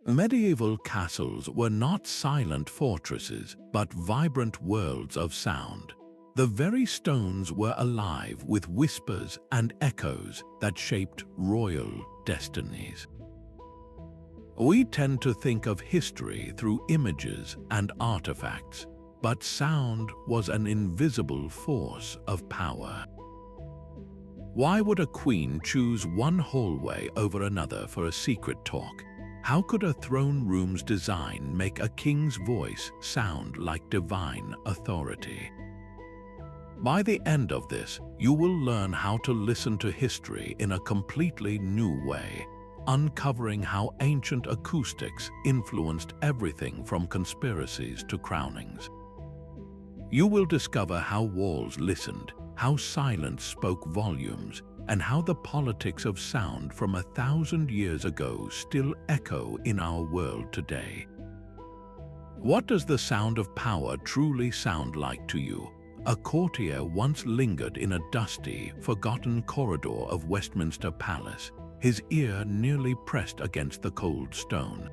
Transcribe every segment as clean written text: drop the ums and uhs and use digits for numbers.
Medieval castles were not silent fortresses, but vibrant worlds of sound. The very stones were alive with whispers and echoes that shaped royal destinies. We tend to think of history through images and artifacts, but sound was an invisible force of power. Why would a queen choose one hallway over another for a secret talk? How could a throne room's design make a king's voice sound like divine authority? By the end of this, you will learn how to listen to history in a completely new way, uncovering how ancient acoustics influenced everything from conspiracies to crownings. You will discover how walls listened, how silence spoke volumes, and how the politics of sound from 1,000 years ago still echo in our world today. What does the sound of power truly sound like to you? A courtier once lingered in a dusty, forgotten corridor of Westminster Palace, his ear nearly pressed against the cold stone.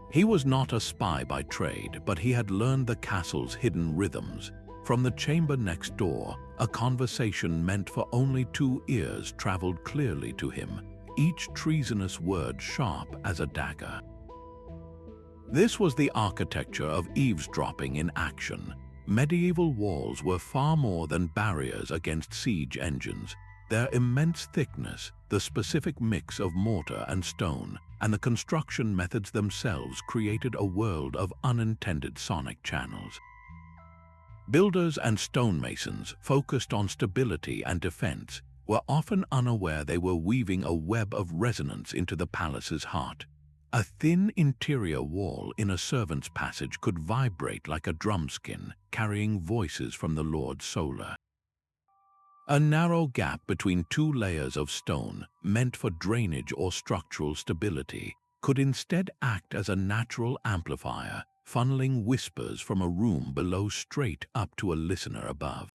He was not a spy by trade, but he had learned the castle's hidden rhythms. From the chamber next door, a conversation meant for only 2 ears traveled clearly to him, each treasonous word sharp as a dagger. This was the architecture of eavesdropping in action. Medieval walls were far more than barriers against siege engines. Their immense thickness, the specific mix of mortar and stone, and the construction methods themselves created a world of unintended sonic channels. Builders and stonemasons, focused on stability and defense, were often unaware they were weaving a web of resonance into the palace's heart. A thin interior wall in a servant's passage could vibrate like a drumskin, carrying voices from the Lord's solar. A narrow gap between 2 layers of stone, meant for drainage or structural stability, could instead act as a natural amplifier, funneling whispers from a room below straight up to a listener above.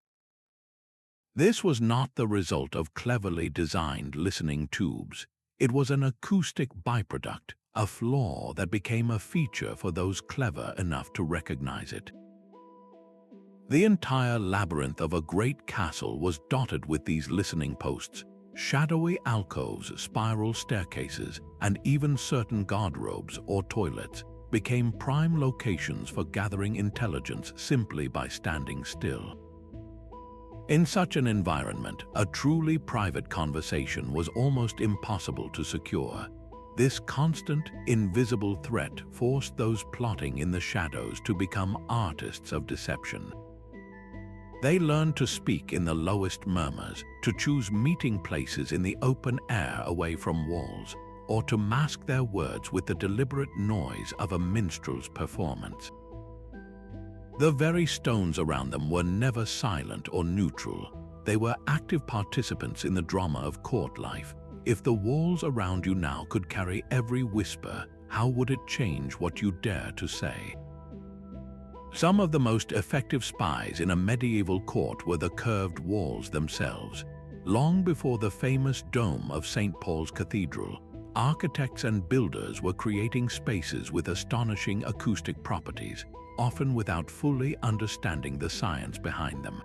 This was not the result of cleverly designed listening tubes. It was an acoustic byproduct, a flaw that became a feature for those clever enough to recognize it. The entire labyrinth of a great castle was dotted with these listening posts, shadowy alcoves, spiral staircases, and even certain guardrobes or toilets became prime locations for gathering intelligence simply by standing still. In such an environment, a truly private conversation was almost impossible to secure. This constant, invisible threat forced those plotting in the shadows to become artists of deception. They learned to speak in the lowest murmurs, to choose meeting places in the open air away from walls, or to mask their words with the deliberate noise of a minstrel's performance. The very stones around them were never silent or neutral. They were active participants in the drama of court life. If the walls around you now could carry every whisper, how would it change what you dare to say? Some of the most effective spies in a medieval court were the curved walls themselves. Long before the famous dome of St. Paul's Cathedral, architects and builders were creating spaces with astonishing acoustic properties, often without fully understanding the science behind them.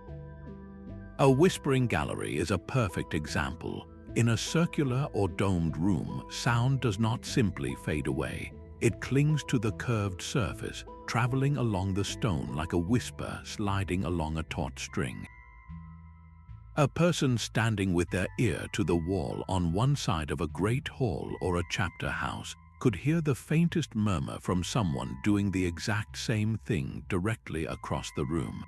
A whispering gallery is a perfect example. In a circular or domed room, sound does not simply fade away. It clings to the curved surface, traveling along the stone like a whisper sliding along a taut string. A person standing with their ear to the wall on one side of a great hall or a chapter house could hear the faintest murmur from someone doing the exact same thing directly across the room.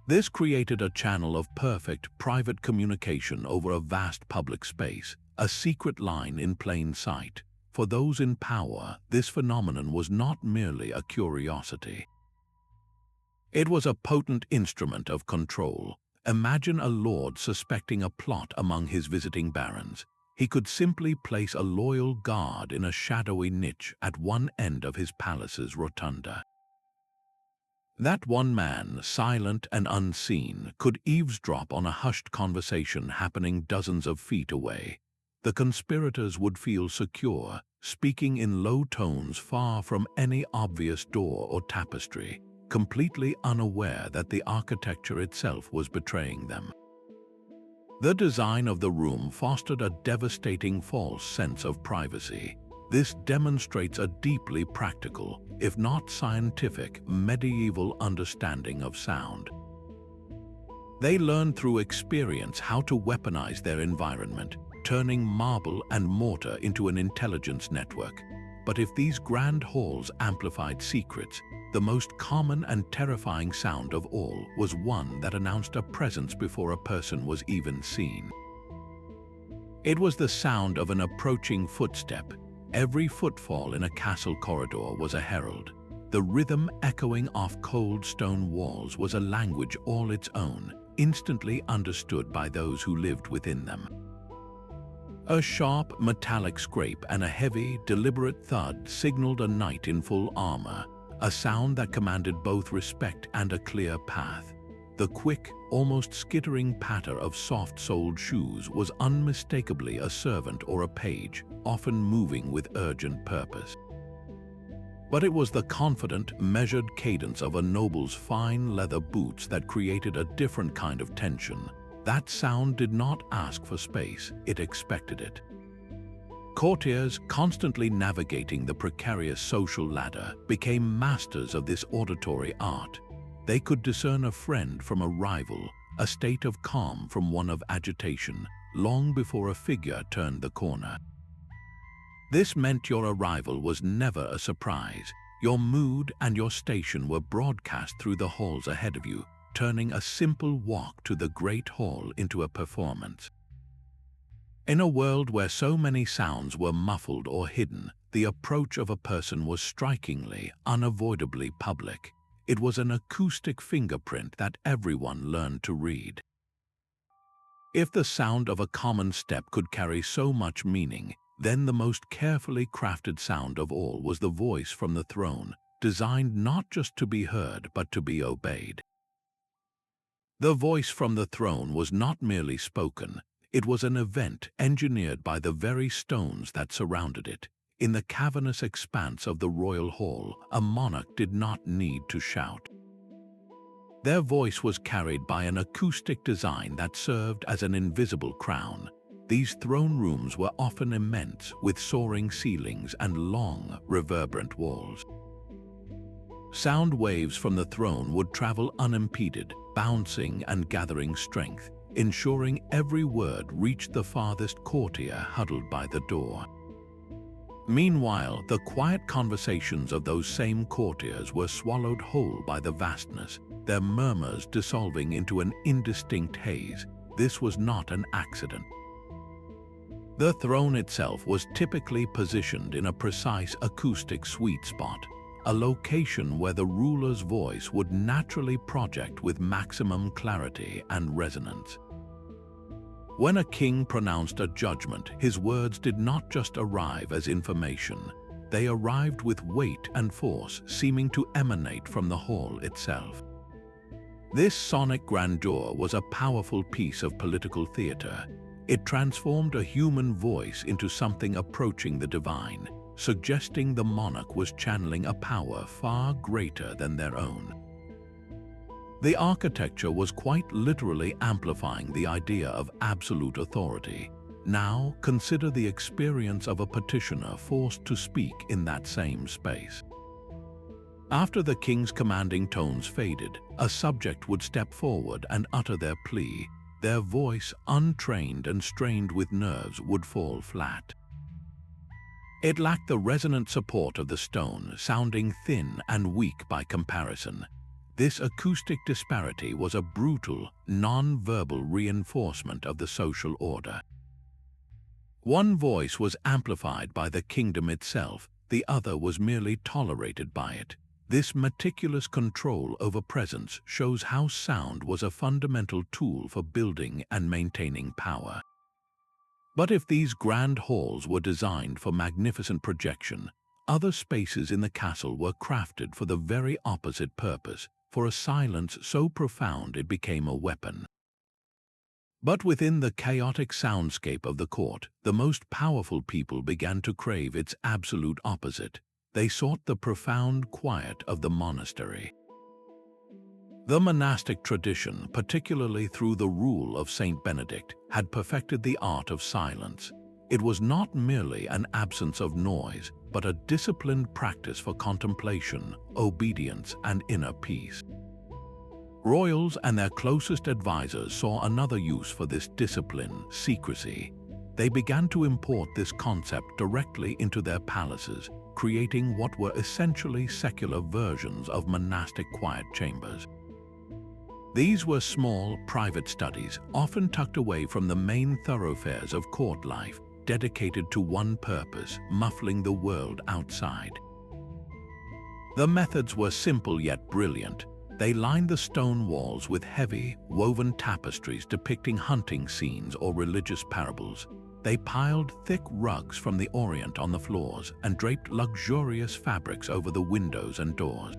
This created a channel of perfect private communication over a vast public space, a secret line in plain sight. For those in power, this phenomenon was not merely a curiosity. It was a potent instrument of control. Imagine a lord suspecting a plot among his visiting barons. He could simply place a loyal guard in a shadowy niche at one end of his palace's rotunda. That one man, silent and unseen, could eavesdrop on a hushed conversation happening dozens of feet away. The conspirators would feel secure, speaking in low tones far from any obvious door or tapestry, completely unaware that the architecture itself was betraying them. The design of the room fostered a devastating false sense of privacy. This demonstrates a deeply practical, if not scientific, medieval understanding of sound. They learned through experience how to weaponize their environment, turning marble and mortar into an intelligence network. But if these grand halls amplified secrets, the most common and terrifying sound of all was one that announced a presence before a person was even seen. It was the sound of an approaching footstep. Every footfall in a castle corridor was a herald. The rhythm echoing off cold stone walls was a language all its own, instantly understood by those who lived within them. A sharp, metallic scrape and a heavy, deliberate thud signaled a knight in full armor, a sound that commanded both respect and a clear path. The quick, almost skittering patter of soft-soled shoes was unmistakably a servant or a page, often moving with urgent purpose. But it was the confident, measured cadence of a noble's fine leather boots that created a different kind of tension. That sound did not ask for space, it expected it. Courtiers, constantly navigating the precarious social ladder, became masters of this auditory art. They could discern a friend from a rival, a state of calm from one of agitation, long before a figure turned the corner. This meant your arrival was never a surprise. Your mood and your station were broadcast through the halls ahead of you, turning a simple walk to the great hall into a performance. In a world where so many sounds were muffled or hidden, the approach of a person was strikingly, unavoidably public. It was an acoustic fingerprint that everyone learned to read. If the sound of a common step could carry so much meaning, then the most carefully crafted sound of all was the voice from the throne, designed not just to be heard but to be obeyed. The voice from the throne was not merely spoken, it was an event engineered by the very stones that surrounded it. In the cavernous expanse of the royal hall, a monarch did not need to shout. Their voice was carried by an acoustic design that served as an invisible crown. These throne rooms were often immense, with soaring ceilings and long, reverberant walls. Sound waves from the throne would travel unimpeded, bouncing and gathering strength, ensuring every word reached the farthest courtier huddled by the door. Meanwhile, the quiet conversations of those same courtiers were swallowed whole by the vastness, their murmurs dissolving into an indistinct haze. This was not an accident. The throne itself was typically positioned in a precise acoustic sweet spot, a location where the ruler's voice would naturally project with maximum clarity and resonance. When a king pronounced a judgment, his words did not just arrive as information. They arrived with weight and force, seeming to emanate from the hall itself. This sonic grandeur was a powerful piece of political theater. It transformed a human voice into something approaching the divine, suggesting the monarch was channeling a power far greater than their own. The architecture was quite literally amplifying the idea of absolute authority. Now, consider the experience of a petitioner forced to speak in that same space. After the king's commanding tones faded, a subject would step forward and utter their plea. Their voice, untrained and strained with nerves, would fall flat. It lacked the resonant support of the stone, sounding thin and weak by comparison. This acoustic disparity was a brutal, non-verbal reinforcement of the social order. One voice was amplified by the kingdom itself, the other was merely tolerated by it. This meticulous control over presence shows how sound was a fundamental tool for building and maintaining power. But if these grand halls were designed for magnificent projection, other spaces in the castle were crafted for the very opposite purpose, for a silence so profound it became a weapon. But within the chaotic soundscape of the court, the most powerful people began to crave its absolute opposite. They sought the profound quiet of the monastery. The monastic tradition, particularly through the rule of Saint Benedict, had perfected the art of silence. It was not merely an absence of noise, but a disciplined practice for contemplation, obedience, and inner peace. Royals and their closest advisors saw another use for this discipline: secrecy. They began to import this concept directly into their palaces, creating what were essentially secular versions of monastic quiet chambers. These were small, private studies, often tucked away from the main thoroughfares of court life, dedicated to one purpose: muffling the world outside. The methods were simple yet brilliant. They lined the stone walls with heavy, woven tapestries depicting hunting scenes or religious parables. They piled thick rugs from the Orient on the floors and draped luxurious fabrics over the windows and doors.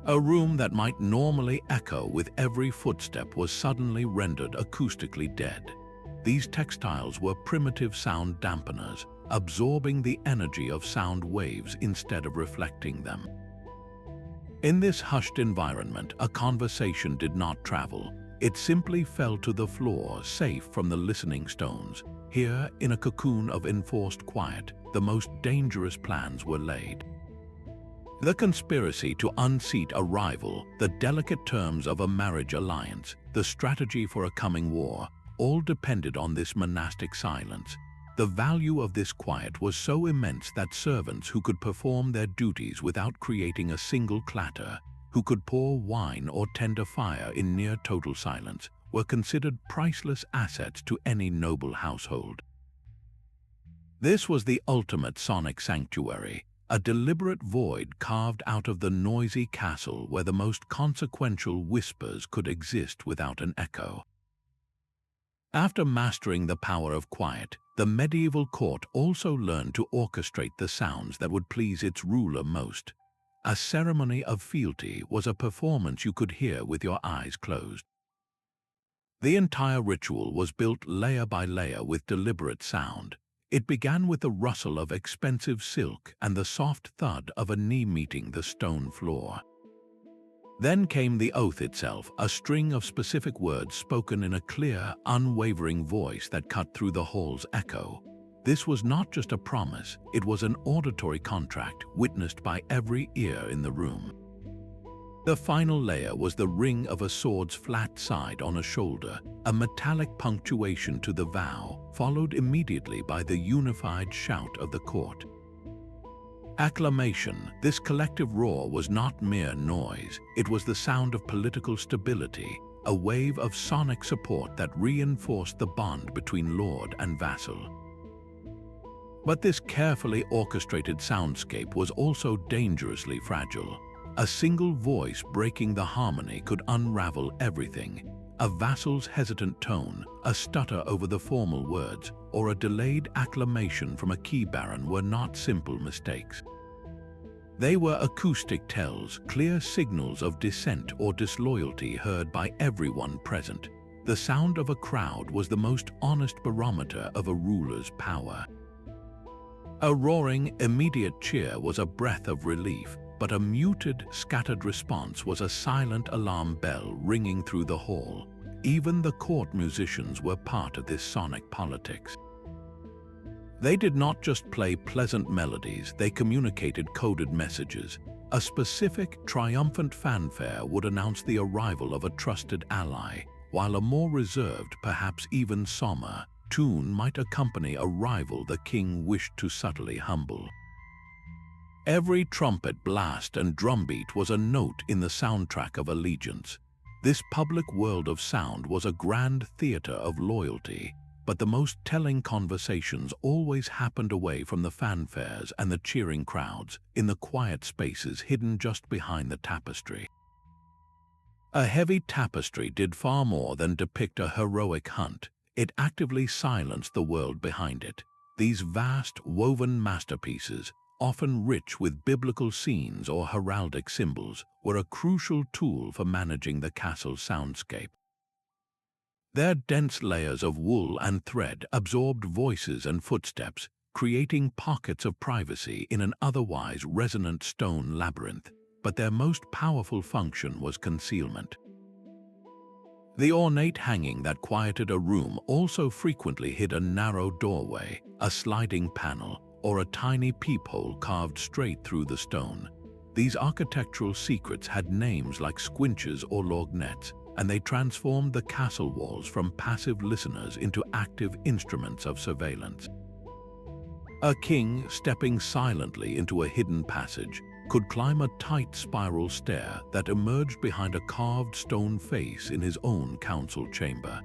A room that might normally echo with every footstep was suddenly rendered acoustically dead. These textiles were primitive sound dampeners, absorbing the energy of sound waves instead of reflecting them. In this hushed environment, a conversation did not travel. It simply fell to the floor, safe from the listening stones. Here, in a cocoon of enforced quiet, the most dangerous plans were laid. The conspiracy to unseat a rival, the delicate terms of a marriage alliance, the strategy for a coming war, all depended on this monastic silence. The value of this quiet was so immense that servants who could perform their duties without creating a single clatter, who could pour wine or tend a fire in near total silence, were considered priceless assets to any noble household. This was the ultimate sonic sanctuary, a deliberate void carved out of the noisy castle where the most consequential whispers could exist without an echo. After mastering the power of quiet, the medieval court also learned to orchestrate the sounds that would please its ruler most. A ceremony of fealty was a performance you could hear with your eyes closed. The entire ritual was built layer by layer with deliberate sound. It began with the rustle of expensive silk and the soft thud of a knee meeting the stone floor. Then came the oath itself, a string of specific words spoken in a clear, unwavering voice that cut through the hall's echo. This was not just a promise, it was an auditory contract witnessed by every ear in the room. The final layer was the ring of a sword's flat side on a shoulder, a metallic punctuation to the vow, followed immediately by the unified shout of the court. Acclamation, this collective roar was not mere noise, it was the sound of political stability, a wave of sonic support that reinforced the bond between lord and vassal. But this carefully orchestrated soundscape was also dangerously fragile. A single voice breaking the harmony could unravel everything. A vassal's hesitant tone, a stutter over the formal words, or a delayed acclamation from a key baron were not simple mistakes. They were acoustic tells, clear signals of dissent or disloyalty heard by everyone present. The sound of a crowd was the most honest barometer of a ruler's power. A roaring, immediate cheer was a breath of relief, but a muted, scattered response was a silent alarm bell ringing through the hall. Even the court musicians were part of this sonic politics. They did not just play pleasant melodies, they communicated coded messages. A specific, triumphant fanfare would announce the arrival of a trusted ally, while a more reserved, perhaps even somber, tune might accompany a rival the king wished to subtly humble. Every trumpet blast and drumbeat was a note in the soundtrack of allegiance. This public world of sound was a grand theater of loyalty, but the most telling conversations always happened away from the fanfares and the cheering crowds, in the quiet spaces hidden just behind the tapestry. A heavy tapestry did far more than depict a heroic hunt. It actively silenced the world behind it. These vast, woven masterpieces, often rich with biblical scenes or heraldic symbols, were a crucial tool for managing the castle's soundscape. Their dense layers of wool and thread absorbed voices and footsteps, creating pockets of privacy in an otherwise resonant stone labyrinth, but their most powerful function was concealment. The ornate hanging that quieted a room also frequently hid a narrow doorway, a sliding panel, or a tiny peephole carved straight through the stone. These architectural secrets had names like squinches or lorgnettes, and they transformed the castle walls from passive listeners into active instruments of surveillance. A king, stepping silently into a hidden passage, could climb a tight spiral stair that emerged behind a carved stone face in his own council chamber.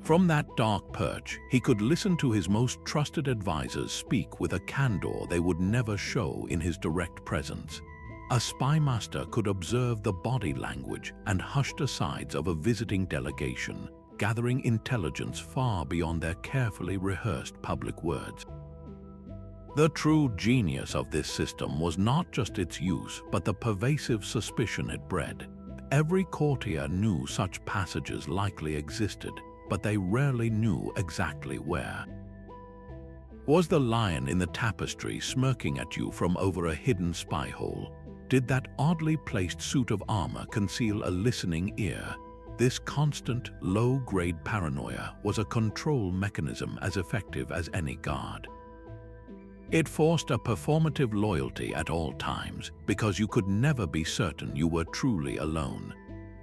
From that dark perch, he could listen to his most trusted advisors speak with a candor they would never show in his direct presence. A spymaster could observe the body language and hushed asides of a visiting delegation, gathering intelligence far beyond their carefully rehearsed public words. The true genius of this system was not just its use, but the pervasive suspicion it bred. Every courtier knew such passages likely existed, but they rarely knew exactly where. Was the lion in the tapestry smirking at you from over a hidden spyhole? Did that oddly placed suit of armor conceal a listening ear? This constant, low-grade paranoia was a control mechanism as effective as any guard. It forced a performative loyalty at all times, because you could never be certain you were truly alone.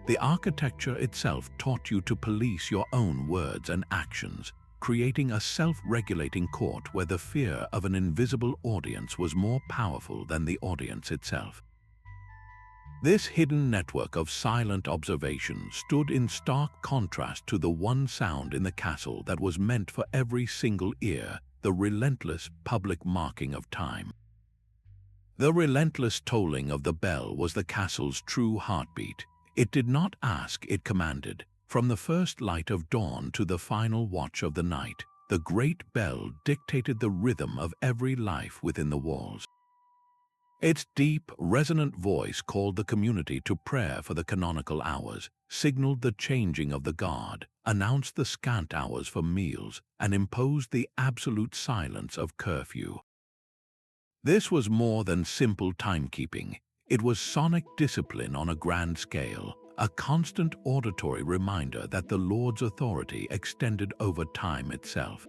The architecture itself taught you to police your own words and actions, creating a self-regulating court where the fear of an invisible audience was more powerful than the audience itself. This hidden network of silent observation stood in stark contrast to the one sound in the castle that was meant for every single ear: the relentless public marking of time. The relentless tolling of the bell was the castle's true heartbeat. It did not ask, it commanded. From the first light of dawn to the final watch of the night, the great bell dictated the rhythm of every life within the walls. Its deep, resonant voice called the community to prayer for the canonical hours, signaled the changing of the guard, announced the scant hours for meals, and imposed the absolute silence of curfew. This was more than simple timekeeping. It was sonic discipline on a grand scale, a constant auditory reminder that the Lord's authority extended over time itself.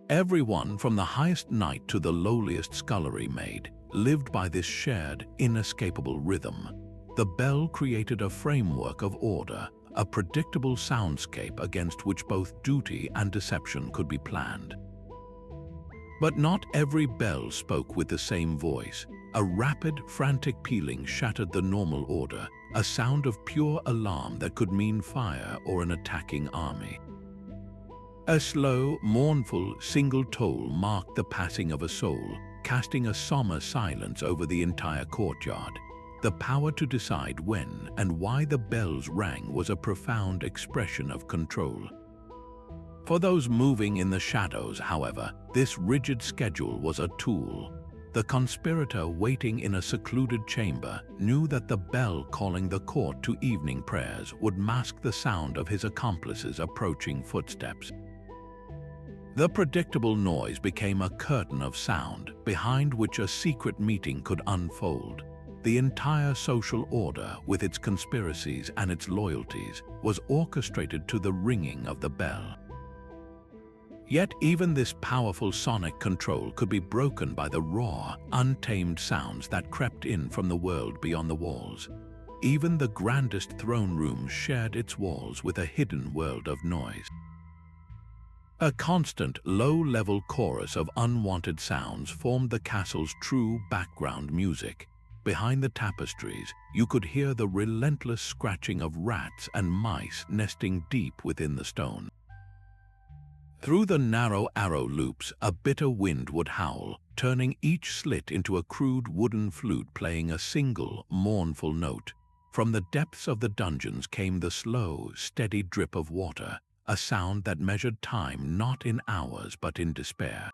Everyone from the highest knight to the lowliest scullery maid lived by this shared, inescapable rhythm. The bell created a framework of order, a predictable soundscape against which both duty and deception could be planned. But not every bell spoke with the same voice. A rapid, frantic pealing shattered the normal order, a sound of pure alarm that could mean fire or an attacking army. A slow, mournful, single toll marked the passing of a soul, casting a somber silence over the entire courtyard. The power to decide when and why the bells rang was a profound expression of control. For those moving in the shadows, however, this rigid schedule was a tool. The conspirator waiting in a secluded chamber knew that the bell calling the court to evening prayers would mask the sound of his accomplices' approaching footsteps. The predictable noise became a curtain of sound behind which a secret meeting could unfold. The entire social order, with its conspiracies and its loyalties, was orchestrated to the ringing of the bell. Yet even this powerful sonic control could be broken by the raw, untamed sounds that crept in from the world beyond the walls. Even the grandest throne room shared its walls with a hidden world of noise. A constant, low-level chorus of unwanted sounds formed the castle's true background music. Behind the tapestries, you could hear the relentless scratching of rats and mice nesting deep within the stone. Through the narrow arrow loops, a bitter wind would howl, turning each slit into a crude wooden flute playing a single, mournful note. From the depths of the dungeons came the slow, steady drip of water, a sound that measured time not in hours but in despair.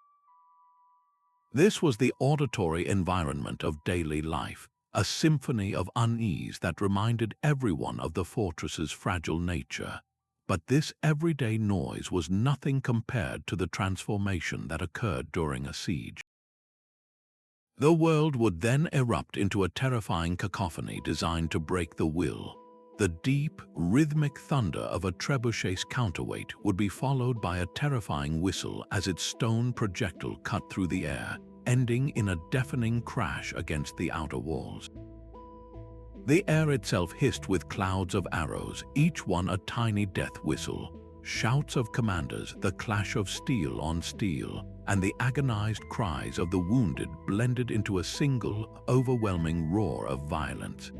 This was the auditory environment of daily life, a symphony of unease that reminded everyone of the fortress's fragile nature. but this everyday noise was nothing compared to the transformation that occurred during a siege. The world would then erupt into a terrifying cacophony designed to break the will. The deep, rhythmic thunder of a trebuchet's counterweight would be followed by a terrifying whistle as its stone projectile cut through the air, ending in a deafening crash against the outer walls. The air itself hissed with clouds of arrows, each one a tiny death whistle. Shouts of commanders, the clash of steel on steel, and the agonized cries of the wounded blended into a single, overwhelming roar of violence.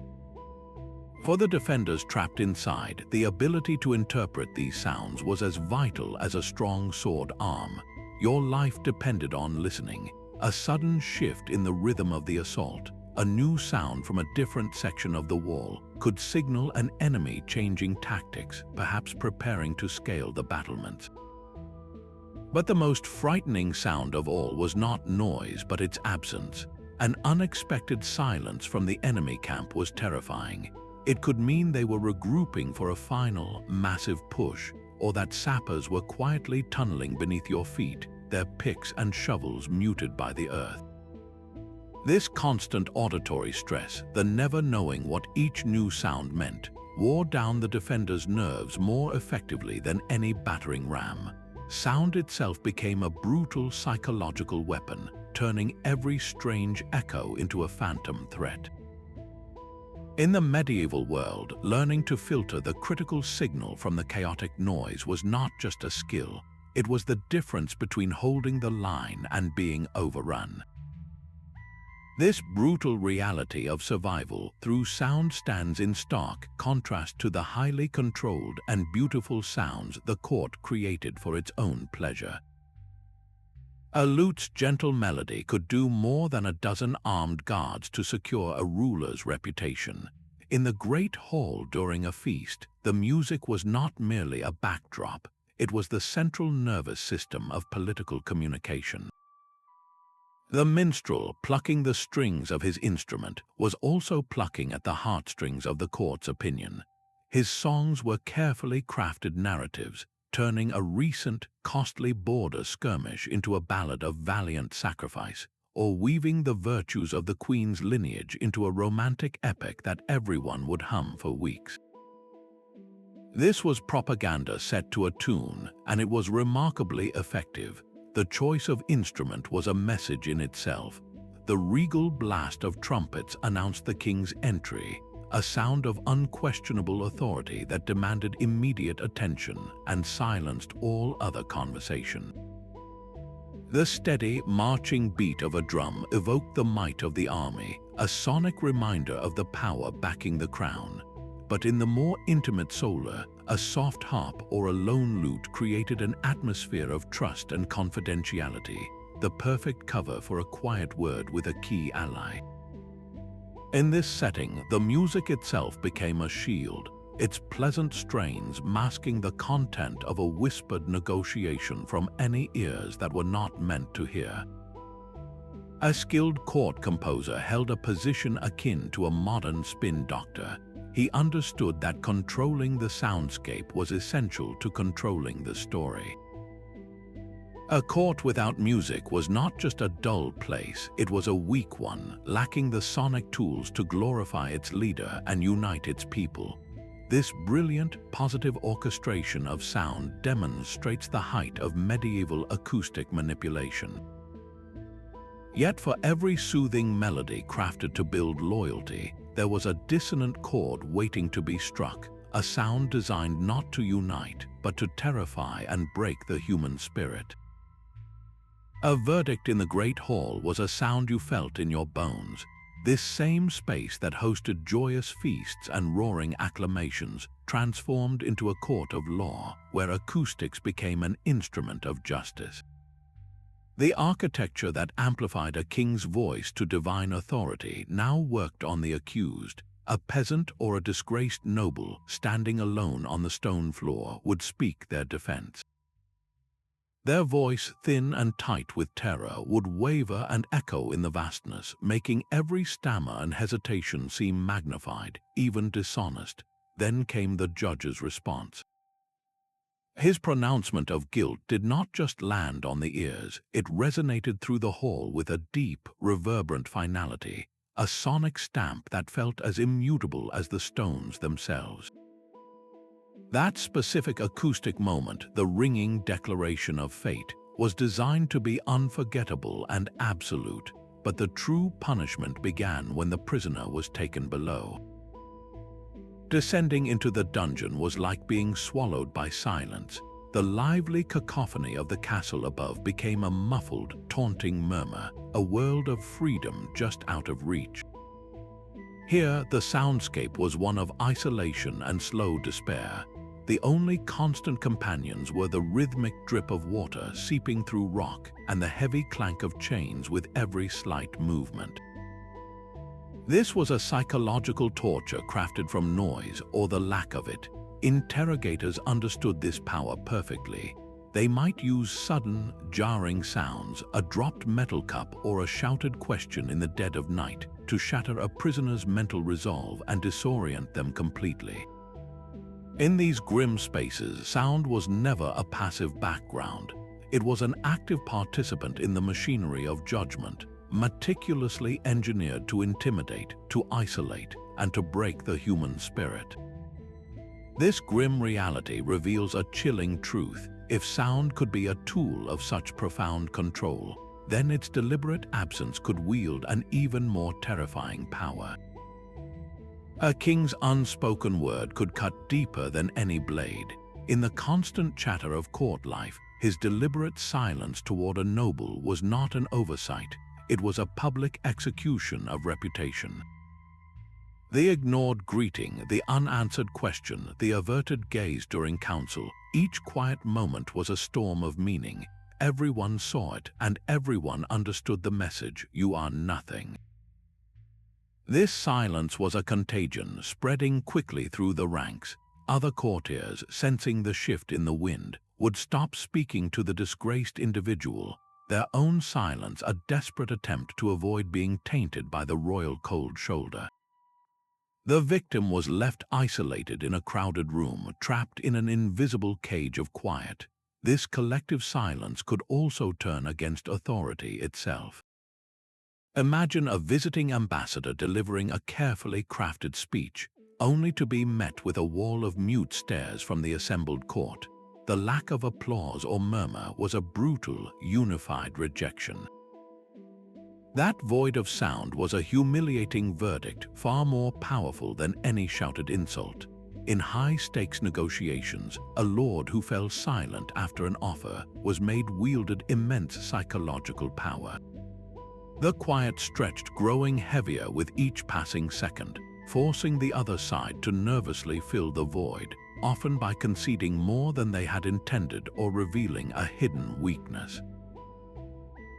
For the defenders trapped inside, the ability to interpret these sounds was as vital as a strong sword arm. Your life depended on listening. A sudden shift in the rhythm of the assault, a new sound from a different section of the wall, could signal an enemy changing tactics, perhaps preparing to scale the battlements. But the most frightening sound of all was not noise but its absence. An unexpected silence from the enemy camp was terrifying. It could mean they were regrouping for a final, massive push, or that sappers were quietly tunneling beneath your feet, their picks and shovels muted by the earth. This constant auditory stress, the never knowing what each new sound meant, wore down the defenders' nerves more effectively than any battering ram. Sound itself became a brutal psychological weapon, turning every strange echo into a phantom threat. In the medieval world, learning to filter the critical signal from the chaotic noise was not just a skill, it was the difference between holding the line and being overrun. This brutal reality of survival through sound stands in stark contrast to the highly controlled and beautiful sounds the court created for its own pleasure. A lute's gentle melody could do more than a dozen armed guards to secure a ruler's reputation. In the great hall during a feast, the music was not merely a backdrop, it was the central nervous system of political communication. The minstrel, plucking the strings of his instrument, was also plucking at the heartstrings of the court's opinion. His songs were carefully crafted narratives, turning a recent, costly border skirmish into a ballad of valiant sacrifice, or weaving the virtues of the queen's lineage into a romantic epic that everyone would hum for weeks. This was propaganda set to a tune, and it was remarkably effective. The choice of instrument was a message in itself. The regal blast of trumpets announced the king's entry, a sound of unquestionable authority that demanded immediate attention and silenced all other conversation. The steady, marching beat of a drum evoked the might of the army, a sonic reminder of the power backing the crown. But in the more intimate solar, a soft harp or a lone lute created an atmosphere of trust and confidentiality, the perfect cover for a quiet word with a key ally. In this setting, the music itself became a shield, its pleasant strains masking the content of a whispered negotiation from any ears that were not meant to hear. A skilled court composer held a position akin to a modern spin doctor. He understood that controlling the soundscape was essential to controlling the story. A court without music was not just a dull place, it was a weak one, lacking the sonic tools to glorify its leader and unite its people. This brilliant, positive orchestration of sound demonstrates the height of medieval acoustic manipulation. Yet for every soothing melody crafted to build loyalty, there was a dissonant chord waiting to be struck, a sound designed not to unite, but to terrify and break the human spirit. A verdict in the Great Hall was a sound you felt in your bones. This same space that hosted joyous feasts and roaring acclamations transformed into a court of law, where acoustics became an instrument of justice. The architecture that amplified a king's voice to divine authority now worked on the accused. A peasant or a disgraced noble standing alone on the stone floor would speak their defense. Their voice, thin and tight with terror, would waver and echo in the vastness, making every stammer and hesitation seem magnified, even dishonest. Then came the judge's response. His pronouncement of guilt did not just land on the ears, it resonated through the hall with a deep, reverberant finality, a sonic stamp that felt as immutable as the stones themselves. That specific acoustic moment, the ringing declaration of fate, was designed to be unforgettable and absolute, but the true punishment began when the prisoner was taken below. Descending into the dungeon was like being swallowed by silence. The lively cacophony of the castle above became a muffled, taunting murmur, a world of freedom just out of reach. Here, the soundscape was one of isolation and slow despair. The only constant companions were the rhythmic drip of water seeping through rock and the heavy clank of chains with every slight movement. This was a psychological torture crafted from noise or the lack of it. Interrogators understood this power perfectly. They might use sudden, jarring sounds, a dropped metal cup or a shouted question in the dead of night to shatter a prisoner's mental resolve and disorient them completely. In these grim spaces, sound was never a passive background. It was an active participant in the machinery of judgment, meticulously engineered to intimidate, to isolate, and to break the human spirit. This grim reality reveals a chilling truth. If sound could be a tool of such profound control, then its deliberate absence could wield an even more terrifying power. A king's unspoken word could cut deeper than any blade. In the constant chatter of court life, his deliberate silence toward a noble was not an oversight. It was a public execution of reputation. The ignored greeting, the unanswered question, the averted gaze during council, each quiet moment was a storm of meaning. Everyone saw it, and everyone understood the message: you are nothing. This silence was a contagion, spreading quickly through the ranks. Other courtiers, sensing the shift in the wind, would stop speaking to the disgraced individual, their own silence a desperate attempt to avoid being tainted by the royal cold shoulder. The victim was left isolated in a crowded room, trapped in an invisible cage of quiet. This collective silence could also turn against authority itself. Imagine a visiting ambassador delivering a carefully crafted speech, only to be met with a wall of mute stares from the assembled court. The lack of applause or murmur was a brutal, unified rejection. That void of sound was a humiliating verdict, far more powerful than any shouted insult. In high-stakes negotiations, a lord who fell silent after an offer was made wielded immense psychological power. The quiet stretched, growing heavier with each passing second, forcing the other side to nervously fill the void, often by conceding more than they had intended or revealing a hidden weakness.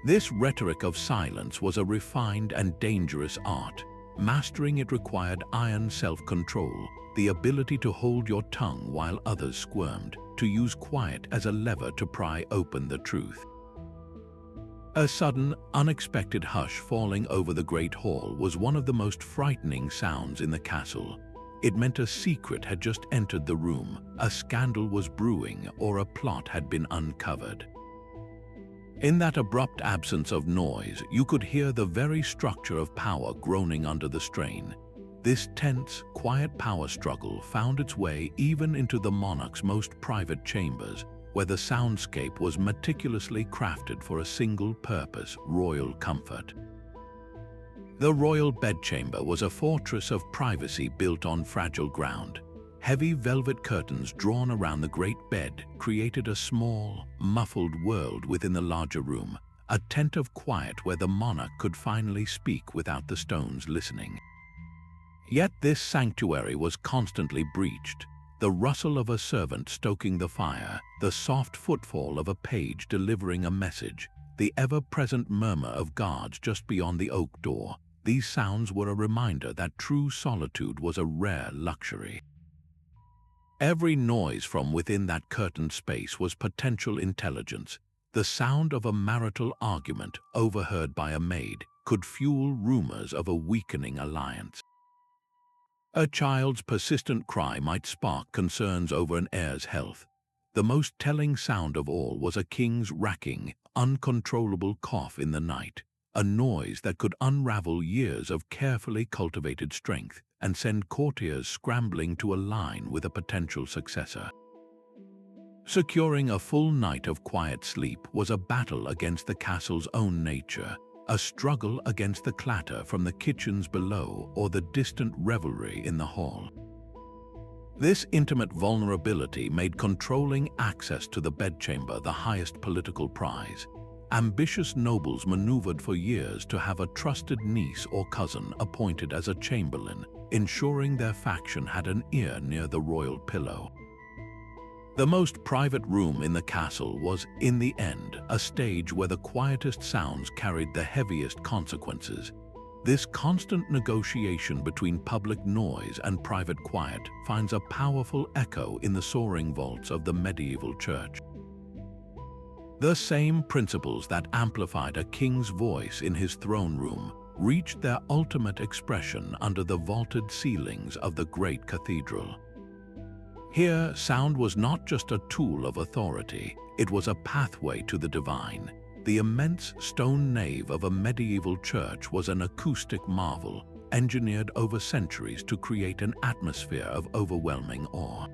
This rhetoric of silence was a refined and dangerous art. Mastering it required iron self-control, the ability to hold your tongue while others squirmed, to use quiet as a lever to pry open the truth. A sudden, unexpected hush falling over the great hall was one of the most frightening sounds in the castle. It meant a secret had just entered the room, a scandal was brewing, or a plot had been uncovered. In that abrupt absence of noise, you could hear the very structure of power groaning under the strain. This tense, quiet power struggle found its way even into the monarch's most private chambers, where the soundscape was meticulously crafted for a single purpose: royal comfort. The royal bedchamber was a fortress of privacy built on fragile ground. Heavy velvet curtains drawn around the great bed created a small, muffled world within the larger room, a tent of quiet where the monarch could finally speak without the stones listening. Yet this sanctuary was constantly breached. The rustle of a servant stoking the fire, the soft footfall of a page delivering a message, the ever-present murmur of guards just beyond the oak door, these sounds were a reminder that true solitude was a rare luxury. Every noise from within that curtained space was potential intelligence. The sound of a marital argument, overheard by a maid, could fuel rumors of a weakening alliance. A child's persistent cry might spark concerns over an heir's health. The most telling sound of all was a king's racking, uncontrollable cough in the night, a noise that could unravel years of carefully cultivated strength and send courtiers scrambling to align with a potential successor. Securing a full night of quiet sleep was a battle against the castle's own nature, a struggle against the clatter from the kitchens below or the distant revelry in the hall. This intimate vulnerability made controlling access to the bedchamber the highest political prize. Ambitious nobles maneuvered for years to have a trusted niece or cousin appointed as a chamberlain, ensuring their faction had an ear near the royal pillow. The most private room in the castle was, in the end, a stage where the quietest sounds carried the heaviest consequences. This constant negotiation between public noise and private quiet finds a powerful echo in the soaring vaults of the medieval church. The same principles that amplified a king's voice in his throne room reached their ultimate expression under the vaulted ceilings of the great cathedral. Here, sound was not just a tool of authority, it was a pathway to the divine. The immense stone nave of a medieval church was an acoustic marvel, engineered over centuries to create an atmosphere of overwhelming awe.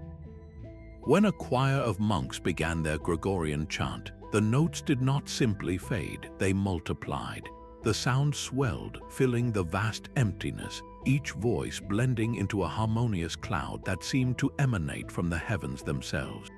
When a choir of monks began their Gregorian chant, the notes did not simply fade, they multiplied. The sound swelled, filling the vast emptiness, each voice blending into a harmonious cloud that seemed to emanate from the heavens themselves.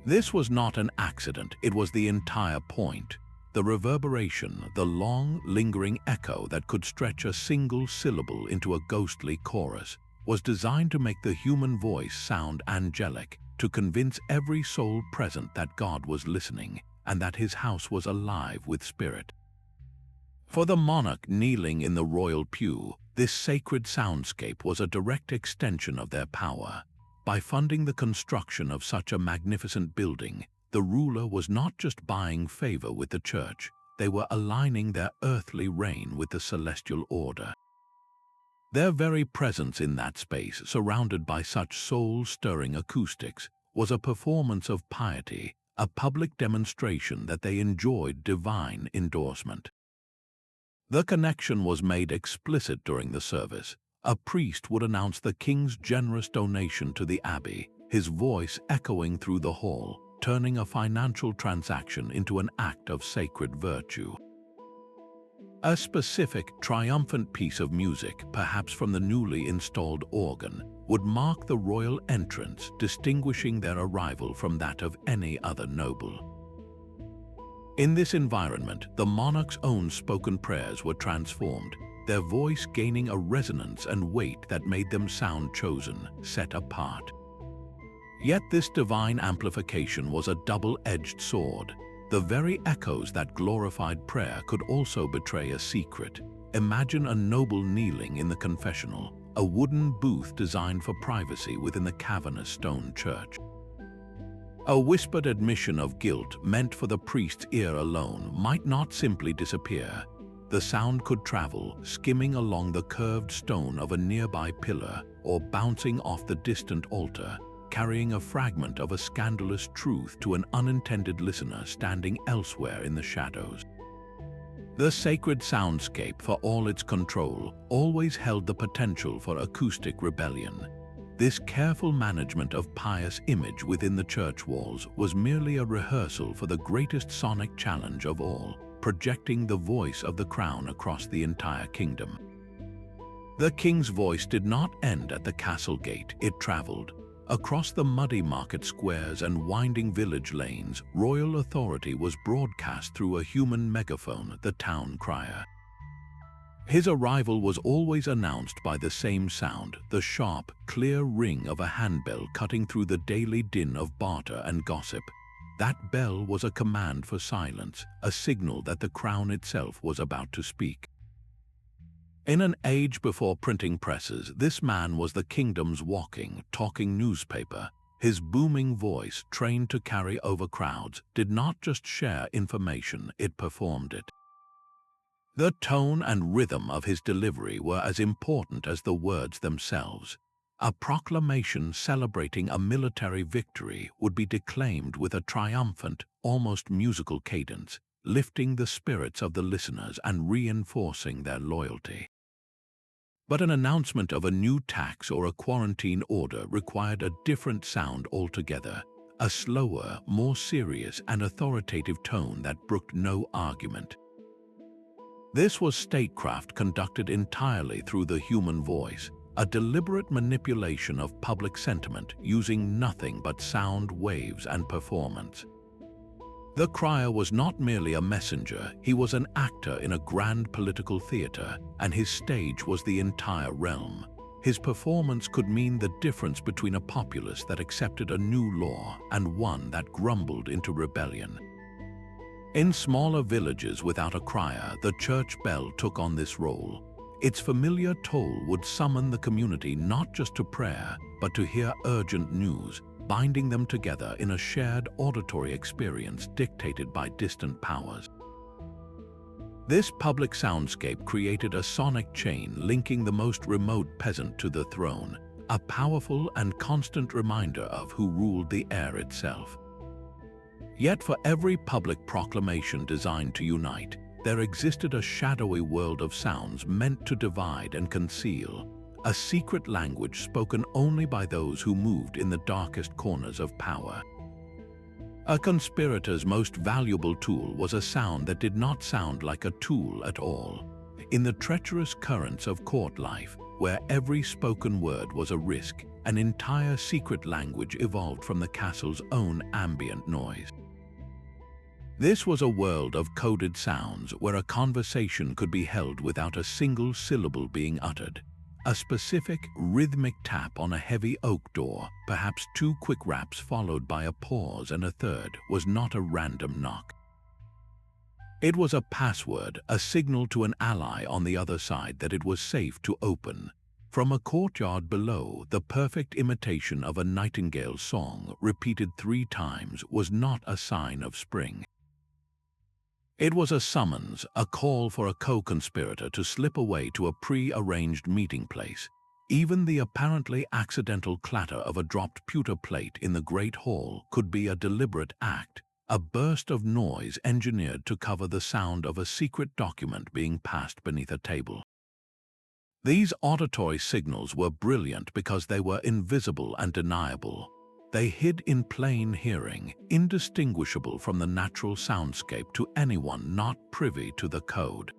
This was not an accident, it was the entire point. The reverberation, the long, lingering echo that could stretch a single syllable into a ghostly chorus, was designed to make the human voice sound angelic, to convince every soul present that God was listening and that his house was alive with spirit. For the monarch kneeling in the royal pew, this sacred soundscape was a direct extension of their power. By funding the construction of such a magnificent building, the ruler was not just buying favor with the church, they were aligning their earthly reign with the celestial order. Their very presence in that space, surrounded by such soul-stirring acoustics, was a performance of piety, a public demonstration that they enjoyed divine endorsement. The connection was made explicit during the service. A priest would announce the king's generous donation to the abbey, his voice echoing through the hall, turning a financial transaction into an act of sacred virtue. A specific, triumphant piece of music, perhaps from the newly installed organ, would mark the royal entrance, distinguishing their arrival from that of any other noble. In this environment, the monarch's own spoken prayers were transformed, their voice gaining a resonance and weight that made them sound chosen, set apart. Yet this divine amplification was a double-edged sword. The very echoes that glorified prayer could also betray a secret. Imagine a noble kneeling in the confessional, a wooden booth designed for privacy within the cavernous stone church. A whispered admission of guilt meant for the priest's ear alone might not simply disappear. The sound could travel, skimming along the curved stone of a nearby pillar or bouncing off the distant altar, carrying a fragment of a scandalous truth to an unintended listener standing elsewhere in the shadows. The sacred soundscape, for all its control, always held the potential for acoustic rebellion. This careful management of pious image within the church walls was merely a rehearsal for the greatest sonic challenge of all, projecting the voice of the crown across the entire kingdom. The king's voice did not end at the castle gate, it traveled. Across the muddy market squares and winding village lanes, royal authority was broadcast through a human megaphone, the town crier. His arrival was always announced by the same sound, the sharp, clear ring of a handbell cutting through the daily din of barter and gossip. That bell was a command for silence, a signal that the crown itself was about to speak. In an age before printing presses, this man was the kingdom's walking, talking newspaper. His booming voice, trained to carry over crowds, did not just share information, it performed it. The tone and rhythm of his delivery were as important as the words themselves. A proclamation celebrating a military victory would be declaimed with a triumphant, almost musical cadence, lifting the spirits of the listeners and reinforcing their loyalty. But an announcement of a new tax or a quarantine order required a different sound altogether, a slower, more serious and authoritative tone that brooked no argument. This was statecraft conducted entirely through the human voice, a deliberate manipulation of public sentiment using nothing but sound, waves, and performance. The crier was not merely a messenger, he was an actor in a grand political theater, and his stage was the entire realm. His performance could mean the difference between a populace that accepted a new law and one that grumbled into rebellion. In smaller villages without a crier, the church bell took on this role. Its familiar toll would summon the community not just to prayer, but to hear urgent news, binding them together in a shared auditory experience dictated by distant powers. This public soundscape created a sonic chain linking the most remote peasant to the throne, a powerful and constant reminder of who ruled the air itself. Yet for every public proclamation designed to unite, there existed a shadowy world of sounds meant to divide and conceal, a secret language spoken only by those who moved in the darkest corners of power. A conspirator's most valuable tool was a sound that did not sound like a tool at all. In the treacherous currents of court life, where every spoken word was a risk, an entire secret language evolved from the castle's own ambient noise. This was a world of coded sounds where a conversation could be held without a single syllable being uttered. A specific, rhythmic tap on a heavy oak door, perhaps 2 quick raps followed by a pause and a third, was not a random knock. It was a password, a signal to an ally on the other side that it was safe to open. From a courtyard below, the perfect imitation of a nightingale's song, repeated 3 times, was not a sign of spring. It was a summons, a call for a co-conspirator to slip away to a pre-arranged meeting place. Even the apparently accidental clatter of a dropped pewter plate in the great hall could be a deliberate act, a burst of noise engineered to cover the sound of a secret document being passed beneath a table. These auditory signals were brilliant because they were invisible and deniable. They hid in plain hearing, indistinguishable from the natural soundscape to anyone not privy to the code.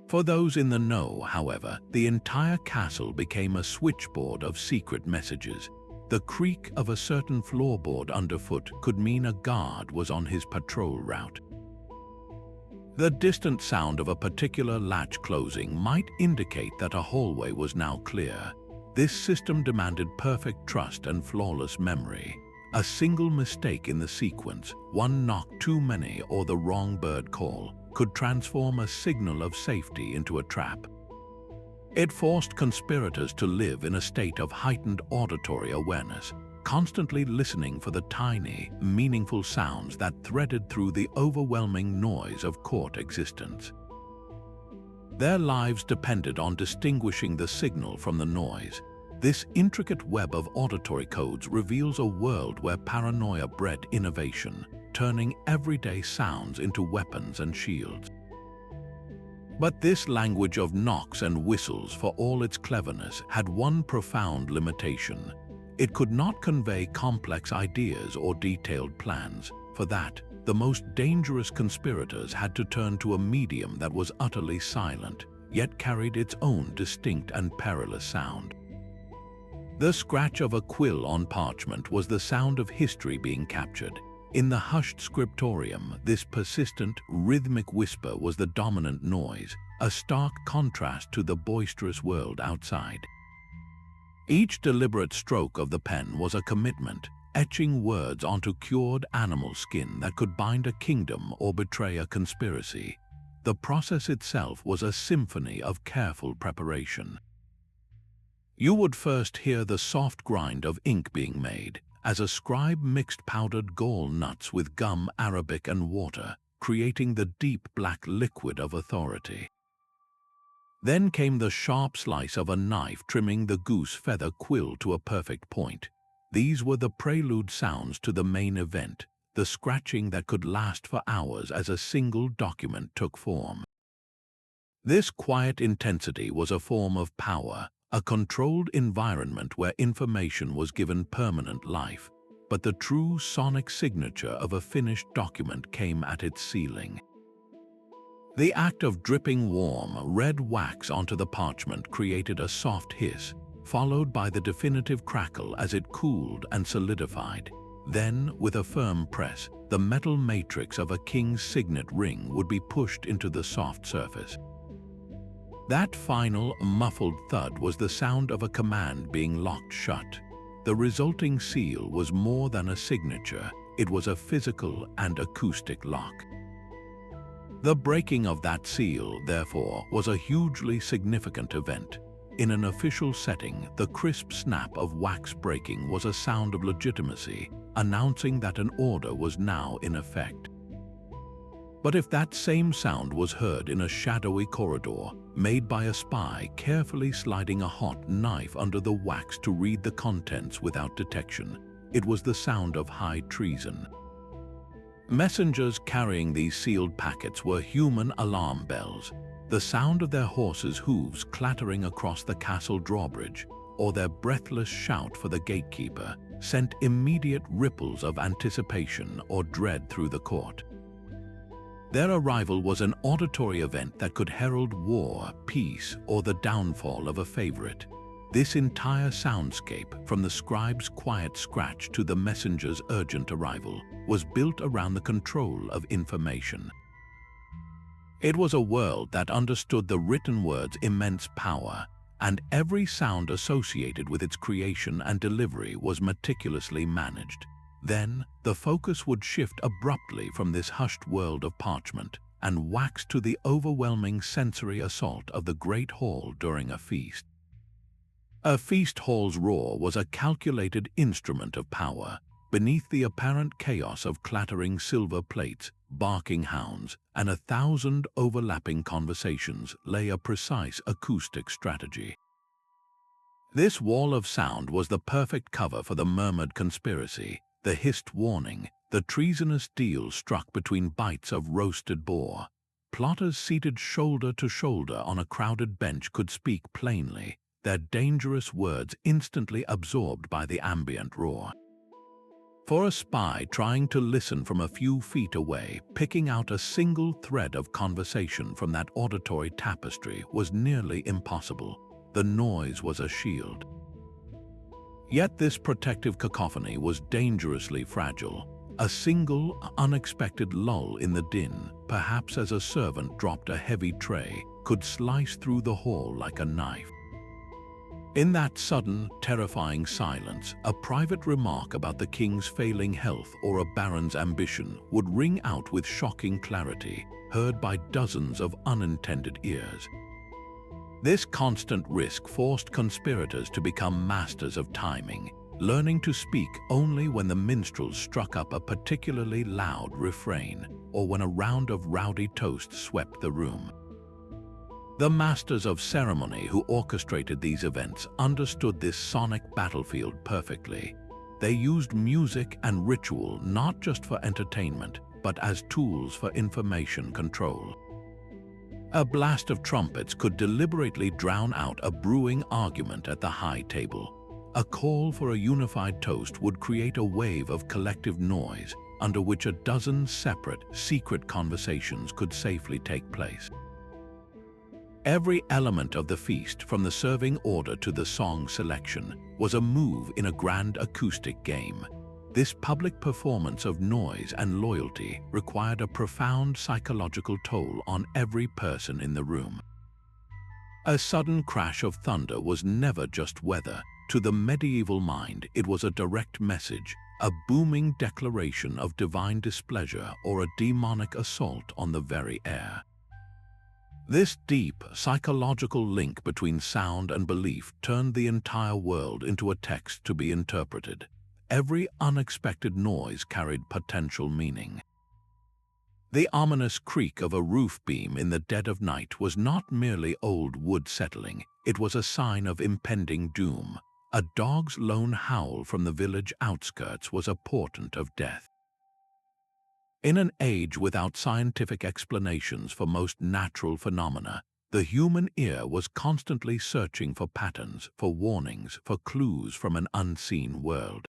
For those in the know, however, the entire castle became a switchboard of secret messages. The creak of a certain floorboard underfoot could mean a guard was on his patrol route. The distant sound of a particular latch closing might indicate that a hallway was now clear. This system demanded perfect trust and flawless memory. A single mistake in the sequence, one knock too many or the wrong bird call, could transform a signal of safety into a trap. It forced conspirators to live in a state of heightened auditory awareness, constantly listening for the tiny, meaningful sounds that threaded through the overwhelming noise of court existence. Their lives depended on distinguishing the signal from the noise. This intricate web of auditory codes reveals a world where paranoia bred innovation, turning everyday sounds into weapons and shields. But this language of knocks and whistles, for all its cleverness, had one profound limitation. It could not convey complex ideas or detailed plans. For that, the most dangerous conspirators had to turn to a medium that was utterly silent, yet carried its own distinct and perilous sound. The scratch of a quill on parchment was the sound of history being captured. In the hushed scriptorium, this persistent, rhythmic whisper was the dominant noise, a stark contrast to the boisterous world outside. Each deliberate stroke of the pen was a commitment, etching words onto cured animal skin that could bind a kingdom or betray a conspiracy. The process itself was a symphony of careful preparation. You would first hear the soft grind of ink being made, as a scribe mixed powdered gall nuts with gum, arabic, and water, creating the deep black liquid of authority. Then came the sharp slice of a knife trimming the goose feather quill to a perfect point. These were the prelude sounds to the main event, the scratching that could last for hours as a single document took form. This quiet intensity was a form of power, a controlled environment where information was given permanent life, but the true sonic signature of a finished document came at its sealing. The act of dripping warm, red wax onto the parchment created a soft hiss, followed by the definitive crackle as it cooled and solidified. Then, with a firm press, the metal matrix of a king's signet ring would be pushed into the soft surface. That final, muffled thud was the sound of a command being locked shut. The resulting seal was more than a signature, it was a physical and acoustic lock. The breaking of that seal, therefore, was a hugely significant event. In an official setting, the crisp snap of wax breaking was a sound of legitimacy, announcing that an order was now in effect. But if that same sound was heard in a shadowy corridor, made by a spy carefully sliding a hot knife under the wax to read the contents without detection, it was the sound of high treason. Messengers carrying these sealed packets were human alarm bells, the sound of their horses' hooves clattering across the castle drawbridge, or their breathless shout for the gatekeeper, sent immediate ripples of anticipation or dread through the court. Their arrival was an auditory event that could herald war, peace, or the downfall of a favorite. This entire soundscape, from the scribe's quiet scratch to the messenger's urgent arrival, was built around the control of information. It was a world that understood the written word's immense power, and every sound associated with its creation and delivery was meticulously managed. Then, the focus would shift abruptly from this hushed world of parchment and wax to the overwhelming sensory assault of the great hall during a feast. A feast hall's roar was a calculated instrument of power. Beneath the apparent chaos of clattering silver plates, barking hounds, and 1,000 overlapping conversations lay a precise acoustic strategy. This wall of sound was the perfect cover for the murmured conspiracy, the hissed warning, the treasonous deal struck between bites of roasted boar. Plotters seated shoulder to shoulder on a crowded bench could speak plainly, their dangerous words instantly absorbed by the ambient roar. For a spy trying to listen from a few feet away, picking out a single thread of conversation from that auditory tapestry was nearly impossible. The noise was a shield. Yet this protective cacophony was dangerously fragile. A single, unexpected lull in the din, perhaps as a servant dropped a heavy tray, could slice through the hall like a knife. In that sudden, terrifying silence, a private remark about the king's failing health or a baron's ambition would ring out with shocking clarity, heard by dozens of unintended ears. This constant risk forced conspirators to become masters of timing, learning to speak only when the minstrels struck up a particularly loud refrain or when a round of rowdy toasts swept the room. The masters of ceremony who orchestrated these events understood this sonic battlefield perfectly. They used music and ritual not just for entertainment, but as tools for information control. A blast of trumpets could deliberately drown out a brewing argument at the high table. A call for a unified toast would create a wave of collective noise under which a dozen separate, secret conversations could safely take place. Every element of the feast, from the serving order to the song selection, was a move in a grand acoustic game. This public performance of noise and loyalty required a profound psychological toll on every person in the room. A sudden crash of thunder was never just weather. To the medieval mind, it was a direct message, a booming declaration of divine displeasure or a demonic assault on the very air. This deep, psychological link between sound and belief turned the entire world into a text to be interpreted. Every unexpected noise carried potential meaning. The ominous creak of a roof beam in the dead of night was not merely old wood settling, it was a sign of impending doom. A dog's lone howl from the village outskirts was a portent of death. In an age without scientific explanations for most natural phenomena, the human ear was constantly searching for patterns, for warnings, for clues from an unseen world.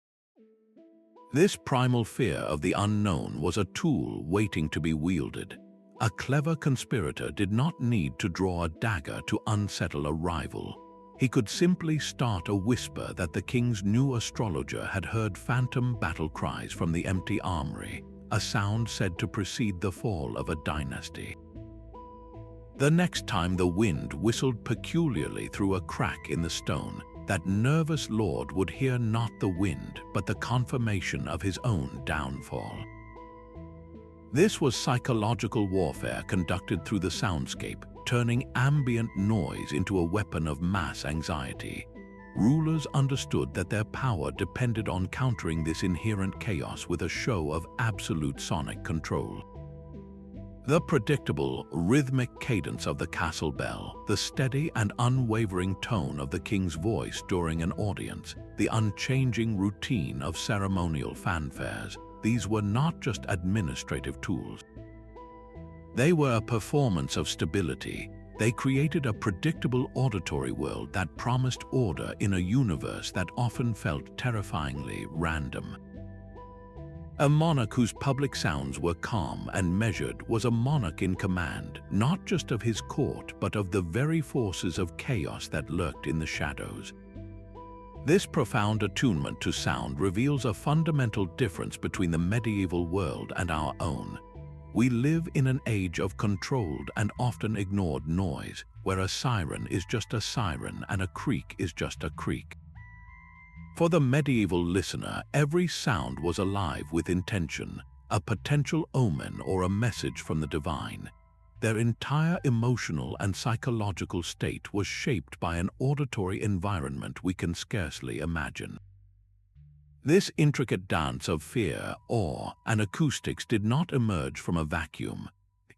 This primal fear of the unknown was a tool waiting to be wielded. A clever conspirator did not need to draw a dagger to unsettle a rival. He could simply start a whisper that the king's new astrologer had heard phantom battle cries from the empty armory, a sound said to precede the fall of a dynasty. The next time the wind whistled peculiarly through a crack in the stone, that nervous lord would hear not the wind but the confirmation of his own downfall. This was psychological warfare conducted through the soundscape, turning ambient noise into a weapon of mass anxiety. Rulers understood that their power depended on countering this inherent chaos with a show of absolute sonic control. The predictable, rhythmic cadence of the castle bell, the steady and unwavering tone of the king's voice during an audience, the unchanging routine of ceremonial fanfares, these were not just administrative tools. They were a performance of stability. They created a predictable auditory world that promised order in a universe that often felt terrifyingly random. A monarch whose public sounds were calm and measured was a monarch in command, not just of his court, but of the very forces of chaos that lurked in the shadows. This profound attunement to sound reveals a fundamental difference between the medieval world and our own. We live in an age of controlled and often ignored noise, where a siren is just a siren and a creak is just a creak. For the medieval listener, every sound was alive with intention, a potential omen or a message from the divine. Their entire emotional and psychological state was shaped by an auditory environment we can scarcely imagine. This intricate dance of fear, awe, and acoustics did not emerge from a vacuum.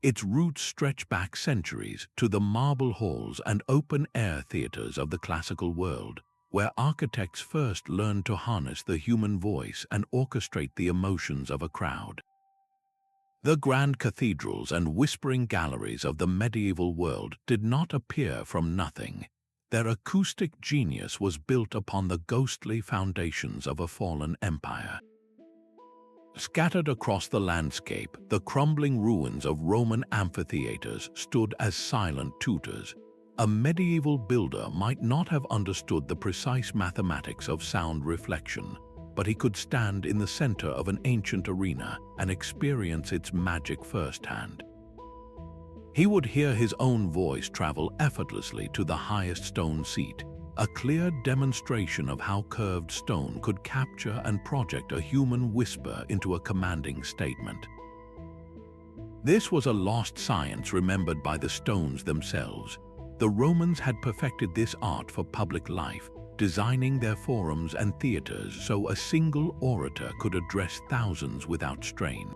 Its roots stretch back centuries to the marble halls and open-air theaters of the classical world, where architects first learned to harness the human voice and orchestrate the emotions of a crowd. The grand cathedrals and whispering galleries of the medieval world did not appear from nothing. Their acoustic genius was built upon the ghostly foundations of a fallen empire. Scattered across the landscape, the crumbling ruins of Roman amphitheaters stood as silent tutors. A medieval builder might not have understood the precise mathematics of sound reflection, but he could stand in the center of an ancient arena and experience its magic firsthand. He would hear his own voice travel effortlessly to the highest stone seat, a clear demonstration of how curved stone could capture and project a human whisper into a commanding statement. This was a lost science remembered by the stones themselves. The Romans had perfected this art for public life, designing their forums and theaters so a single orator could address thousands without strain.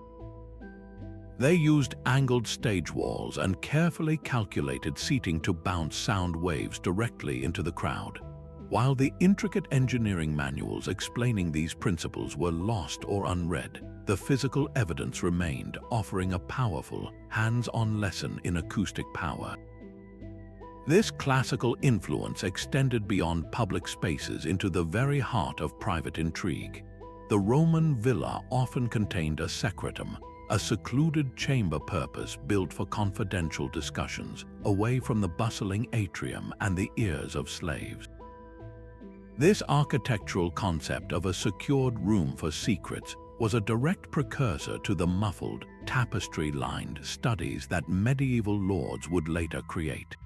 They used angled stage walls and carefully calculated seating to bounce sound waves directly into the crowd. While the intricate engineering manuals explaining these principles were lost or unread, the physical evidence remained, offering a powerful, hands-on lesson in acoustic power. This classical influence extended beyond public spaces into the very heart of private intrigue. The Roman villa often contained a secretum, a secluded chamber purpose built for confidential discussions, away from the bustling atrium and the ears of slaves. This architectural concept of a secured room for secrets was a direct precursor to the muffled, tapestry-lined studies that medieval lords would later create.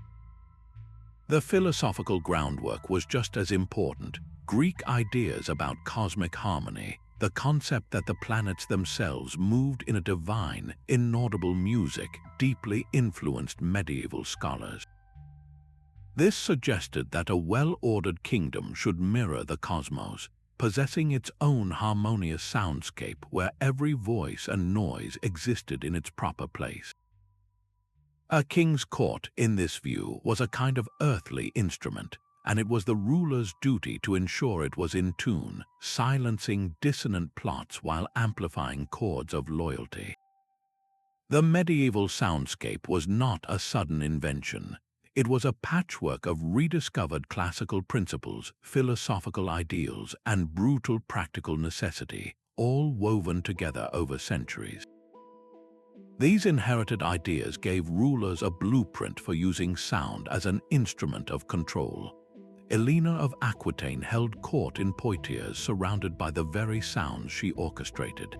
The philosophical groundwork was just as important. Greek ideas about cosmic harmony, the concept that the planets themselves moved in a divine, inaudible music, deeply influenced medieval scholars. This suggested that a well-ordered kingdom should mirror the cosmos. possessing its own harmonious soundscape where every voice and noise existed in its proper place. A king's court, in this view, was a kind of earthly instrument, and it was the ruler's duty to ensure it was in tune, silencing dissonant plots while amplifying chords of loyalty. The medieval soundscape was not a sudden invention. It was a patchwork of rediscovered classical principles, philosophical ideals, and brutal practical necessity, all woven together over centuries. These inherited ideas gave rulers a blueprint for using sound as an instrument of control. Eleanor of Aquitaine held court in Poitiers surrounded by the very sounds she orchestrated.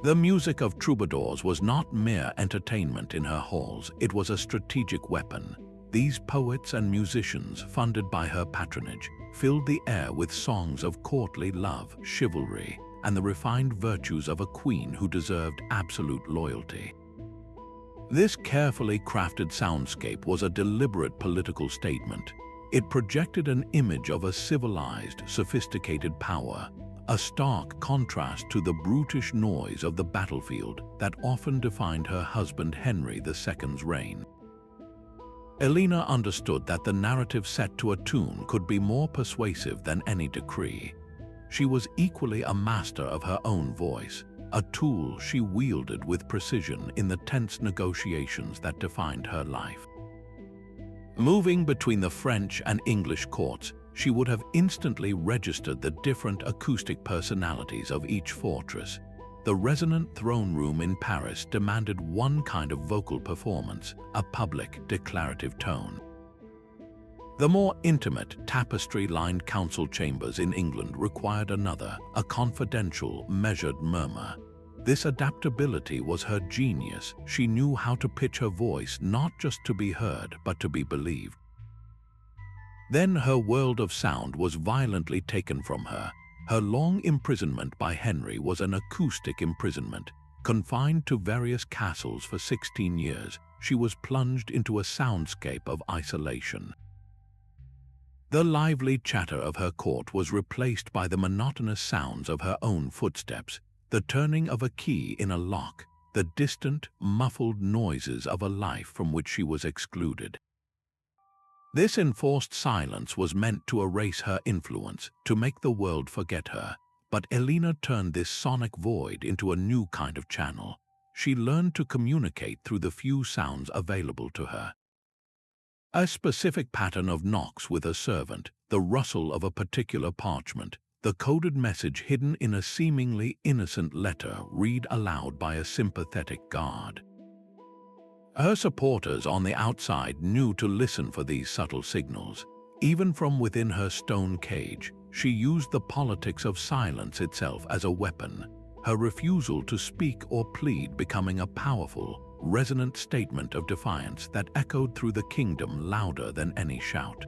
The music of troubadours was not mere entertainment in her halls, it was a strategic weapon. These poets and musicians, funded by her patronage, filled the air with songs of courtly love, chivalry, and the refined virtues of a queen who deserved absolute loyalty. This carefully crafted soundscape was a deliberate political statement. It projected an image of a civilized, sophisticated power, a stark contrast to the brutish noise of the battlefield that often defined her husband Henry II's reign. Eleanor understood that the narrative set to a tune could be more persuasive than any decree. She was equally a master of her own voice, a tool she wielded with precision in the tense negotiations that defined her life. Moving between the French and English courts, she would have instantly registered the different acoustic personalities of each fortress. The resonant throne room in Paris demanded one kind of vocal performance, a public, declarative tone. The more intimate, tapestry-lined council chambers in England required another, a confidential, measured murmur. This adaptability was her genius. She knew how to pitch her voice not just to be heard, but to be believed. Then her world of sound was violently taken from her. Her long imprisonment by Henry was an acoustic imprisonment. Confined to various castles for 16 years, she was plunged into a soundscape of isolation. The lively chatter of her court was replaced by the monotonous sounds of her own footsteps, the turning of a key in a lock, the distant, muffled noises of a life from which she was excluded. This enforced silence was meant to erase her influence, to make the world forget her. But Eleanor turned this sonic void into a new kind of channel. She learned to communicate through the few sounds available to her. A specific pattern of knocks with a servant, the rustle of a particular parchment, the coded message hidden in a seemingly innocent letter read aloud by a sympathetic guard. Her supporters on the outside knew to listen for these subtle signals. Even from within her stone cage, she used the politics of silence itself as a weapon, her refusal to speak or plead becoming a powerful, resonant statement of defiance that echoed through the kingdom louder than any shout.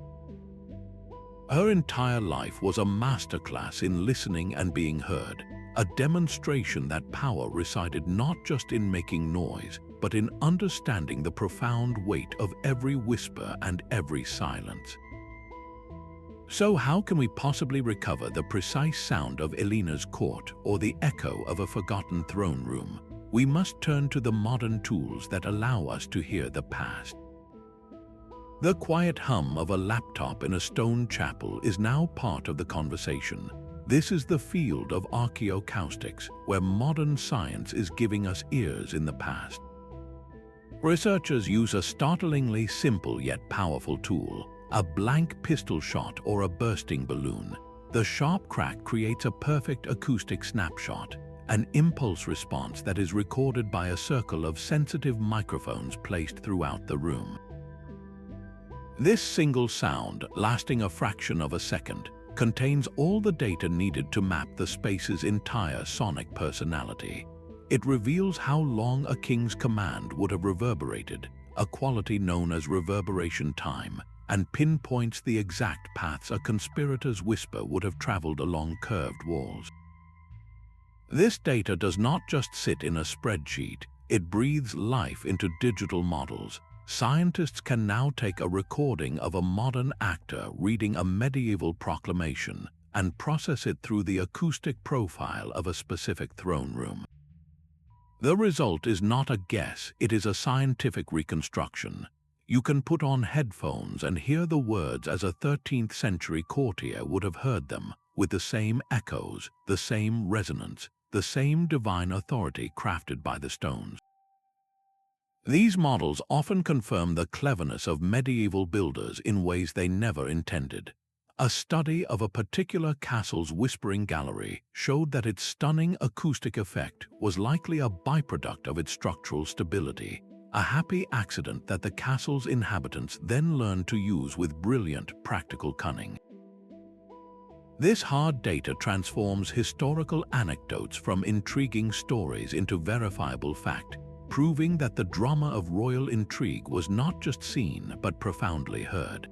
Her entire life was a masterclass in listening and being heard, a demonstration that power resided not just in making noise, but in understanding the profound weight of every whisper and every silence. So how can we possibly recover the precise sound of Eleanor's court or the echo of a forgotten throne room? We must turn to the modern tools that allow us to hear the past. The quiet hum of a laptop in a stone chapel is now part of the conversation. This is the field of Archaeoacoustics, where modern science is giving us ears in the past. Researchers use a startlingly simple yet powerful tool, a blank pistol shot or a bursting balloon. The sharp crack creates a perfect acoustic snapshot, an impulse response that is recorded by a circle of sensitive microphones placed throughout the room. This single sound, lasting a fraction of a second, contains all the data needed to map the space's entire sonic personality. It reveals how long a king's command would have reverberated, a quality known as reverberation time, and pinpoints the exact paths a conspirator's whisper would have traveled along curved walls. This data does not just sit in a spreadsheet, it breathes life into digital models. Scientists can now take a recording of a modern actor reading a medieval proclamation, and process it through the acoustic profile of a specific throne room. The result is not a guess, it is a scientific reconstruction. You can put on headphones and hear the words as a 13th century courtier would have heard them, with the same echoes, the same resonance, the same divine authority crafted by the stones. These models often confirm the cleverness of medieval builders in ways they never intended. A study of a particular castle's whispering gallery showed that its stunning acoustic effect was likely a byproduct of its structural stability, a happy accident that the castle's inhabitants then learned to use with brilliant practical cunning. This hard data transforms historical anecdotes from intriguing stories into verifiable fact, proving that the drama of royal intrigue was not just seen but profoundly heard.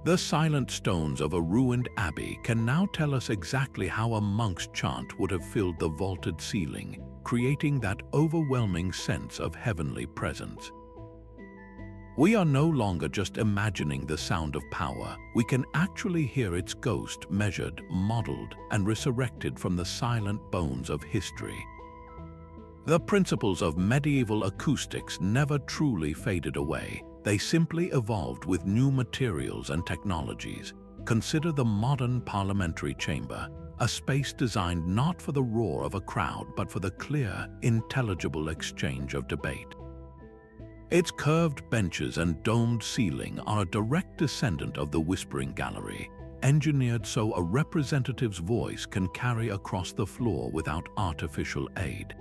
The silent stones of a ruined abbey can now tell us exactly how a monk's chant would have filled the vaulted ceiling, creating that overwhelming sense of heavenly presence. We are no longer just imagining the sound of power, we can actually hear its ghost measured, modeled, and resurrected from the silent bones of history. The principles of medieval acoustics never truly faded away, they simply evolved with new materials and technologies. Consider the modern parliamentary chamber, a space designed not for the roar of a crowd but for the clear, intelligible exchange of debate. Its curved benches and domed ceiling are a direct descendant of the whispering gallery, engineered so a representative's voice can carry across the floor without artificial aid.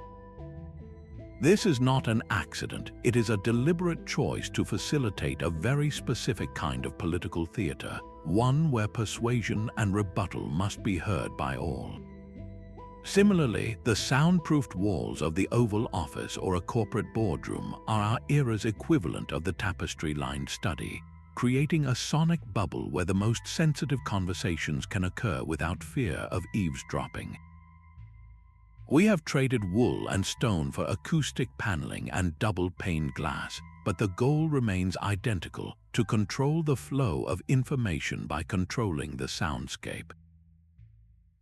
This is not an accident, it is a deliberate choice to facilitate a very specific kind of political theater, one where persuasion and rebuttal must be heard by all. Similarly, the soundproofed walls of the Oval Office or a corporate boardroom are our era's equivalent of the tapestry-lined study, creating a sonic bubble where the most sensitive conversations can occur without fear of eavesdropping. We have traded wool and stone for acoustic paneling and double-paned glass, but the goal remains identical: to control the flow of information by controlling the soundscape.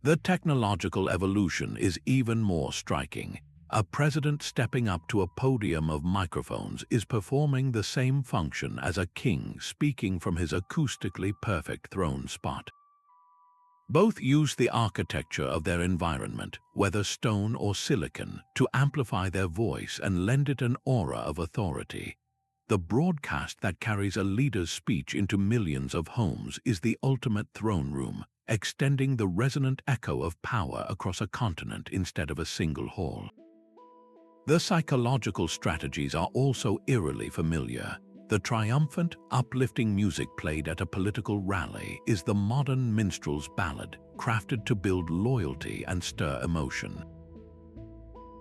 The technological evolution is even more striking. A president stepping up to a podium of microphones is performing the same function as a king speaking from his acoustically perfect throne spot. Both use the architecture of their environment, whether stone or silicon, to amplify their voice and lend it an aura of authority. The broadcast that carries a leader's speech into millions of homes is the ultimate throne room, extending the resonant echo of power across a continent instead of a single hall. The psychological strategies are also eerily familiar. The triumphant, uplifting music played at a political rally is the modern minstrel's ballad, crafted to build loyalty and stir emotion.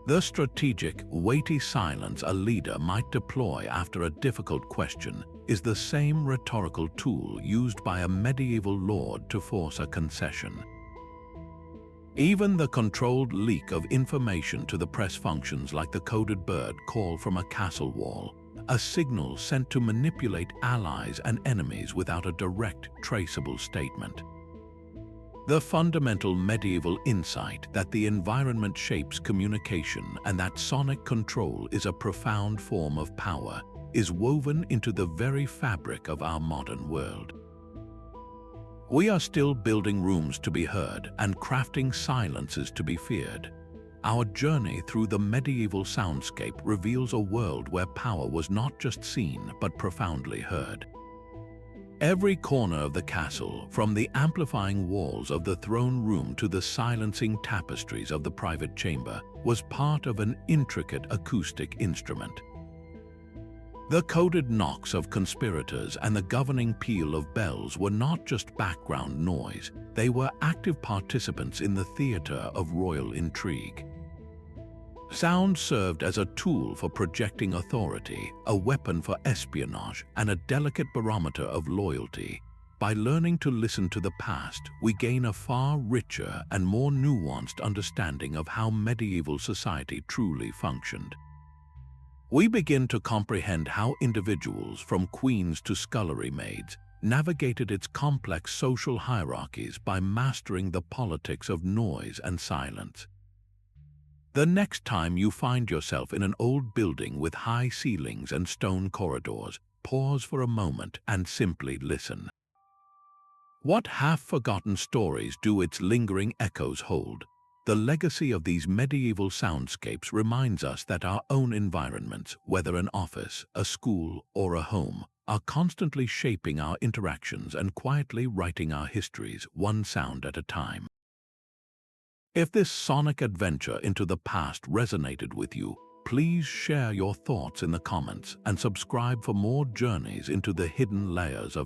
The strategic, weighty silence a leader might deploy after a difficult question is the same rhetorical tool used by a medieval lord to force a concession. Even the controlled leak of information to the press functions like the coded bird call from a castle wall, a signal sent to manipulate allies and enemies without a direct, traceable statement. The fundamental medieval insight that the environment shapes communication and that sonic control is a profound form of power is woven into the very fabric of our modern world. We are still building rooms to be heard and crafting silences to be feared. Our journey through the medieval soundscape reveals a world where power was not just seen but profoundly heard. Every corner of the castle, from the amplifying walls of the throne room to the silencing tapestries of the private chamber, was part of an intricate acoustic instrument. The coded knocks of conspirators and the governing peal of bells were not just background noise, they were active participants in the theater of royal intrigue. Sound served as a tool for projecting authority, a weapon for espionage, and a delicate barometer of loyalty. By learning to listen to the past, we gain a far richer and more nuanced understanding of how medieval society truly functioned. We begin to comprehend how individuals, from queens to scullery maids, navigated its complex social hierarchies by mastering the politics of noise and silence. The next time you find yourself in an old building with high ceilings and stone corridors, pause for a moment and simply listen. What half-forgotten stories do its lingering echoes hold? The legacy of these medieval soundscapes reminds us that our own environments, whether an office, a school, or a home, are constantly shaping our interactions and quietly writing our histories, one sound at a time. If this sonic adventure into the past resonated with you, please share your thoughts in the comments and subscribe for more journeys into the hidden layers of